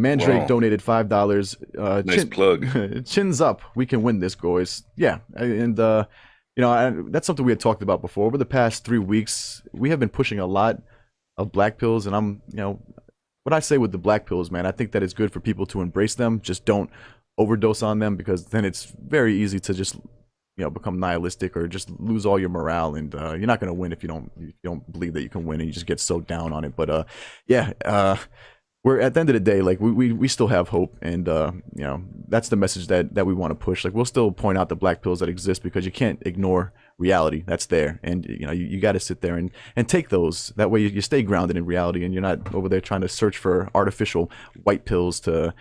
Mandrake Wow. donated $5. Nice plug. Chins up. We can win this, boys. Yeah, and that's something we had talked about before. Over the past 3 weeks, we have been pushing a lot of black pills, and what I say with the black pills, man, I think that it's good for people to embrace them. Just don't overdose on them, because then it's very easy to just become nihilistic or just lose all your morale, and you're not gonna win if you don't believe that you can win, and you just get so down on it. But yeah, we're at the end of the day, like we still have hope, and that's the message that we want to push. Like, we'll still point out the black pills that exist, because you can't ignore reality that's there, and you got to sit there and take those. That way you stay grounded in reality, and you're not over there trying to search for artificial white pills to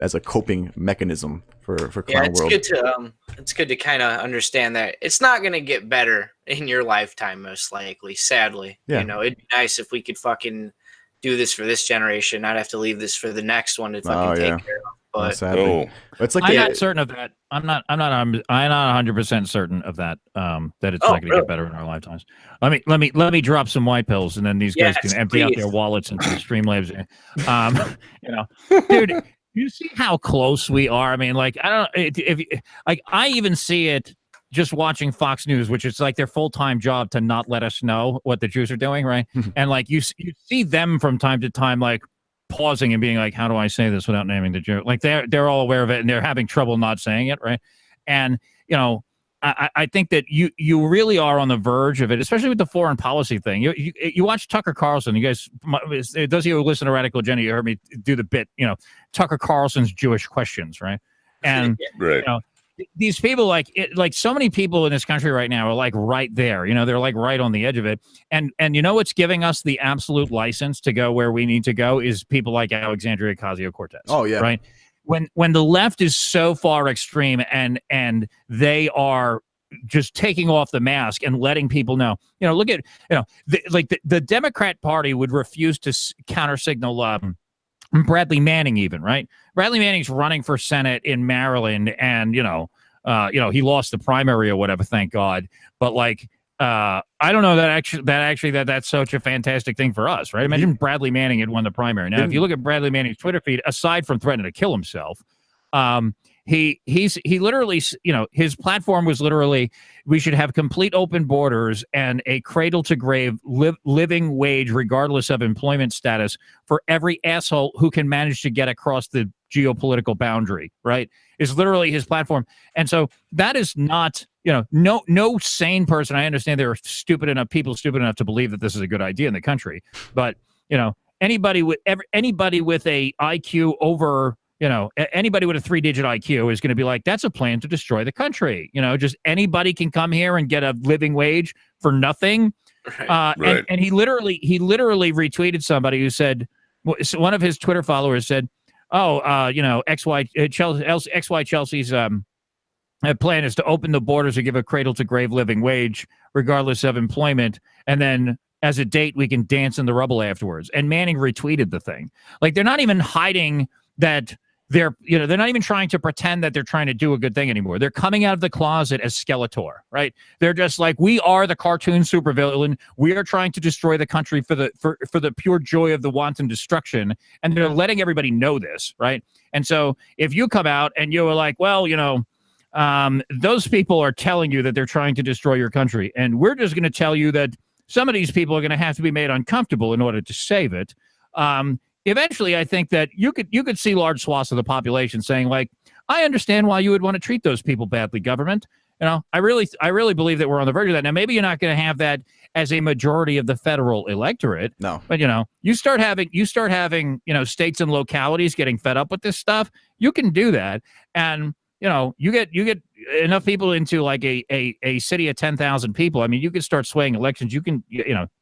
as a coping mechanism for Yeah, clown world. it's good to kind of understand that it's not going to get better in your lifetime, most likely. Sadly, Yeah. it'd be nice if we could fucking do this for this generation, not have to leave this for the next one to Oh fucking yeah, take care of. But sadly, Oh, it's like I'm not certain of that. I'm not 100% certain of that. That it's Oh, not going to really? get better in our lifetimes. Let me drop some white pills, and then these guys Yes, can empty out please. their wallets into Streamlabs. Dude, you see how close we are? I mean, like, I don't if like I even see it just watching Fox News, which is like their full-time job to not let us know what the Jews are doing, right? And like you see them from time to time, like pausing and being like, "How do I say this without naming the Jew?" Like they're all aware of it, and they're having trouble not saying it, right? And I think that you really are on the verge of it, especially with the foreign policy thing. You watch Tucker Carlson. You guys, those of you who listen to Radical Agenda, you heard me do the bit. Tucker Carlson's Jewish questions, right? And right. these people, like so many people in this country right now are like right there. They're like right on the edge of it. And what's giving us the absolute license to go where we need to go is people like Alexandria Ocasio-Cortez. Oh yeah, right. When the left is so far extreme and they are just taking off the mask and letting people know, look at, the Democrat Party would refuse to counter signal Bradley Manning even, right? Bradley Manning's running for Senate in Maryland, and he lost the primary or whatever, thank God. But like, I don't know that's such a fantastic thing for us, right? Imagine Bradley Manning had won the primary. Now, if you look at Bradley Manning's Twitter feed, aside from threatening to kill himself, he literally, his platform was literally, we should have complete open borders and a cradle to grave living wage, regardless of employment status, for every asshole who can manage to get across the geopolitical boundary, right? Is literally his platform. And so that is not, no sane person. I understand there are people stupid enough to believe that this is a good idea in the country, but anybody with a IQ over, anybody with a 3-digit IQ is going to be like, that's a plan to destroy the country. Just anybody can come here and get a living wage for nothing. Right. And he literally retweeted somebody who said, one of his Twitter followers said, XY Chelsea's plan is to open the borders and give a cradle to grave living wage, regardless of employment. And then as a date, we can dance in the rubble afterwards. And Manning retweeted the thing. Like, they're not even hiding that they're not even trying to pretend that they're trying to do a good thing anymore. They're coming out of the closet as Skeletor, right? They're just like, we are the cartoon supervillain. We are trying to destroy the country for the pure joy of the wanton destruction. And they're letting everybody know this, right? And so if you come out and you're like, well, those people are telling you that they're trying to destroy your country, and we're just going to tell you that some of these people are going to have to be made uncomfortable in order to save it. Eventually, I think that you could see large swaths of the population saying, like, I understand why you would want to treat those people badly, government. I really believe that we're on the verge of that. Now, maybe you're not going to have that as a majority of the federal electorate. No. But you start having states and localities getting fed up with this stuff. You can do that, and you get enough people into like a city of 10,000 people. I mean, you could start swaying elections. You can,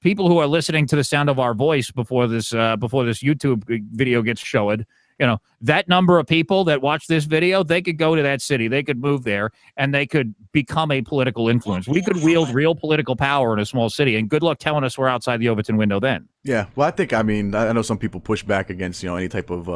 people who are listening to the sound of our voice before this YouTube video gets showed, that number of people that watch this video, they could go to that city, they could move there, and they could become a political influence. We could wield real political power in a small city, and good luck telling us we're outside the Overton window then. Yeah, well, I know some people push back against, any type of,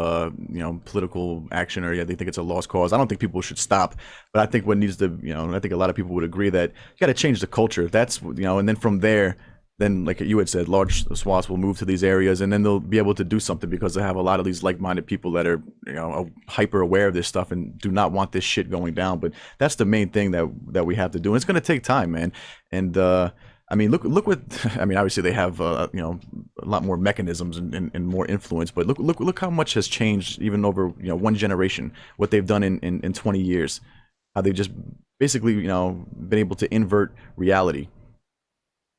political action, or they think it's a lost cause. I don't think people should stop, but I think what needs to, I think a lot of people would agree that you got to change the culture. That's, and then from there, then like you had said, large swaths will move to these areas, and then they'll be able to do something because they have a lot of these like-minded people that are, hyper aware of this stuff and do not want this shit going down. But that's the main thing that we have to do. And it's going to take time, man. And I mean, look what I mean. Obviously, they have a lot more mechanisms and more influence. But look how much has changed even over one generation. What they've done in 20 years, how they just basically been able to invert reality.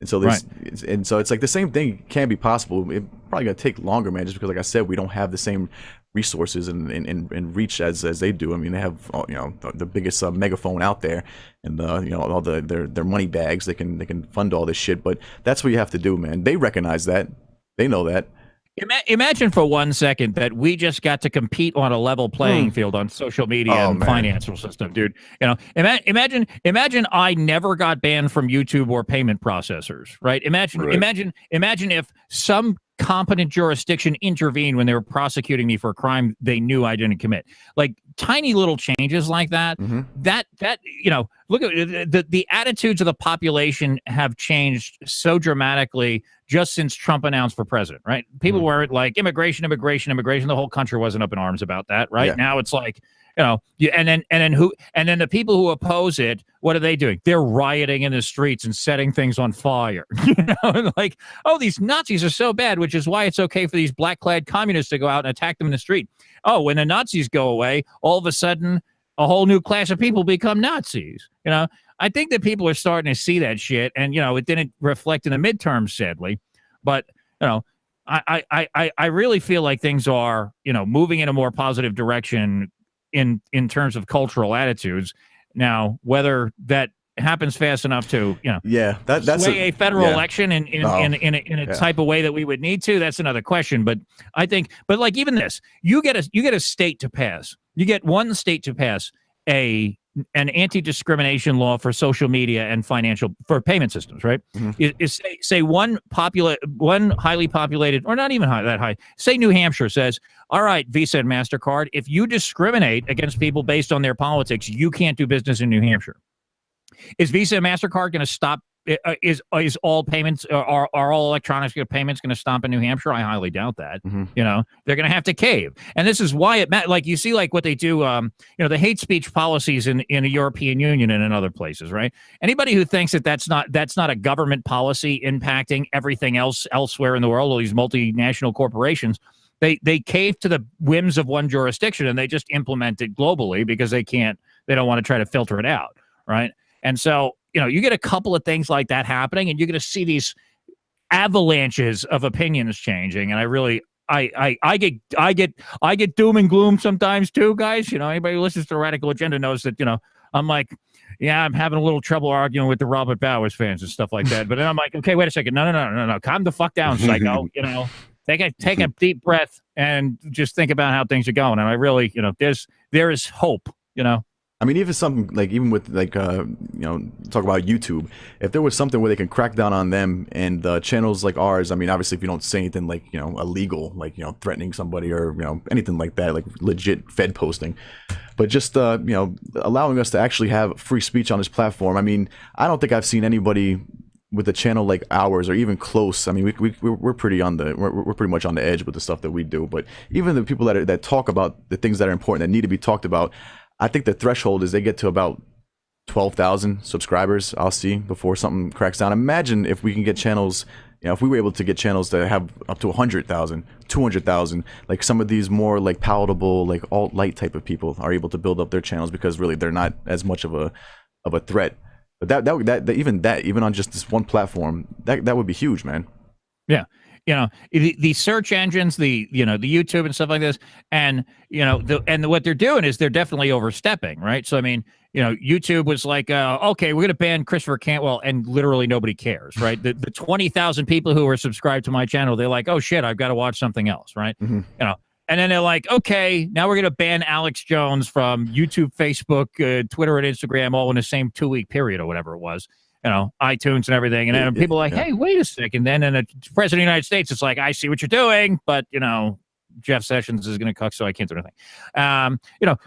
And so it's like the same thing can be possible. It's probably gonna take longer, man, just because, like I said, we don't have the same resources and reach as they do. I mean, they have the biggest megaphone out there, and all their money bags. They can fund all this shit. But that's what you have to do, man. They recognize that. They know that. Imagine for 1 second that we just got to compete on a level playing field on social media and financial system, dude. Imagine I never got banned from YouTube or payment processors, right? Imagine if some competent jurisdiction intervened when they were prosecuting me for a crime they knew I didn't commit. Like tiny little changes like that. That look at the attitudes of the population have changed so dramatically just since Trump announced for president, right? People were like immigration. The whole country wasn't up in arms about that, right? Yeah. Now it's like, and then the people who oppose it, what are they doing? They're rioting in the streets and setting things on fire. Like, oh, these Nazis are so bad, which is why it's okay for these black-clad communists to go out and attack them in the street. Oh, when the Nazis go away, all of a sudden, a whole new class of people become Nazis. I think that people are starting to see that shit, and it didn't reflect in the midterms, sadly. But I really feel like things are moving in a more positive direction in terms of cultural attitudes. Now, whether that happens fast enough to that's sway a federal election in a type of way that we would need to, that's another question. But I think, like even this, you get a state to pass. You get one state to pass an anti-discrimination law for social media and for payment systems, right? Is say one highly populated, or not even that high, say New Hampshire says, all right, Visa and MasterCard, if you discriminate against people based on their politics, you can't do business in New Hampshire. Is Visa and MasterCard going to stop? Is all payments are all electronic payments going to stop in New Hampshire? I highly doubt that. They're going to have to cave, and this is why like you see like what they do. The hate speech policies in the European Union and in other places, right? Anybody who thinks that that's not a government policy impacting everything else elsewhere in the world, all these multinational corporations, they cave to the whims of one jurisdiction and they just implement it globally because they don't want to try to filter it out, right? And so, you get a couple of things like that happening, and you're going to see these avalanches of opinions changing. And I get doom and gloom sometimes too, guys. Anybody who listens to Radical Agenda knows that, I'm like, I'm having a little trouble arguing with the Robert Bowers fans and stuff like that. But then I'm like, okay, wait a second. No. Calm the fuck down, psycho. Take a deep breath and just think about how things are going. And I really, there is hope, I mean, even something like, even with like, talk about YouTube, if there was something where they can crack down on them and channels like ours, I mean, obviously if you don't say anything like, illegal, like, threatening somebody or, anything like that, like legit Fed posting, but just, allowing us to actually have free speech on this platform. I mean, I don't think I've seen anybody with a channel like ours or even close. I mean, we're pretty we're pretty much on the edge with the stuff that we do, but even the people that talk about the things that are important, that need to be talked about, I think the threshold is they get to about 12,000 subscribers, I'll see, before something cracks down. Imagine if we can get channels, if we were able to get channels that have up to 100,000, 200,000, like some of these more like palatable, like alt-light type of people are able to build up their channels because really they're not as much of a threat. But even on just this one platform, that would be huge, man. Yeah. The search engines, the YouTube and stuff like this, and what they're doing is they're definitely overstepping, right? So I mean, YouTube was like, okay, we're going to ban Christopher Cantwell, and literally nobody cares, right? The 20,000 people who are subscribed to my channel, they're like, oh shit, I've got to watch something else, right? And then they're like, okay, now we're going to ban Alex Jones from YouTube, Facebook, Twitter, and Instagram all in the same 2-week period or whatever it was. iTunes and everything. And then people are like, hey, wait a second. Then the president of the United States is like, I see what you're doing, but, Jeff Sessions is going to cuck, so I can't do anything.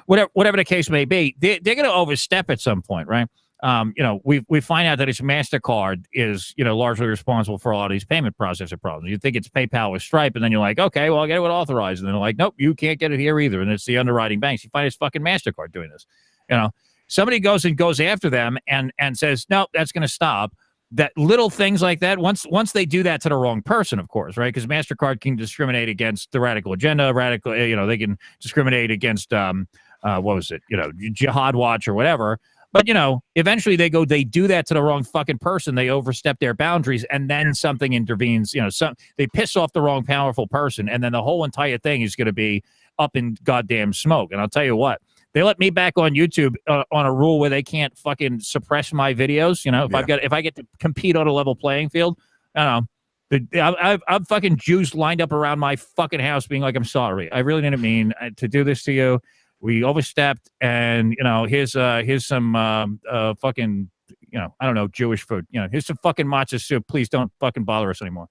Whatever the case may be, they're going to overstep at some point, right? we find out that it's MasterCard is, largely responsible for a lot of these payment processor problems. You think it's PayPal or Stripe, and then you're like, okay, well, I'll get it with authorized. And then they're like, nope, you can't get it here either. And it's the underwriting banks. You find it's fucking MasterCard doing this. Somebody goes after them and says, no, that's going to stop. That little things like that, once they do that to the wrong person, of course, right? Because MasterCard can discriminate against the radical agenda, they can discriminate against, what was it, Jihad Watch or whatever. But, eventually they do that to the wrong fucking person. They overstep their boundaries, and then something intervenes. They piss off the wrong powerful person, and then the whole entire thing is going to be up in goddamn smoke. And I'll tell you what, they let me back on YouTube on a rule where they can't fucking suppress my videos. If I get to compete on a level playing field, I don't know. I've fucking Jews lined up around my fucking house being like, I'm sorry. I really didn't mean to do this to you. We overstepped, and here's some fucking I don't know, Jewish food. Here's some fucking matzo soup. Please don't fucking bother us anymore.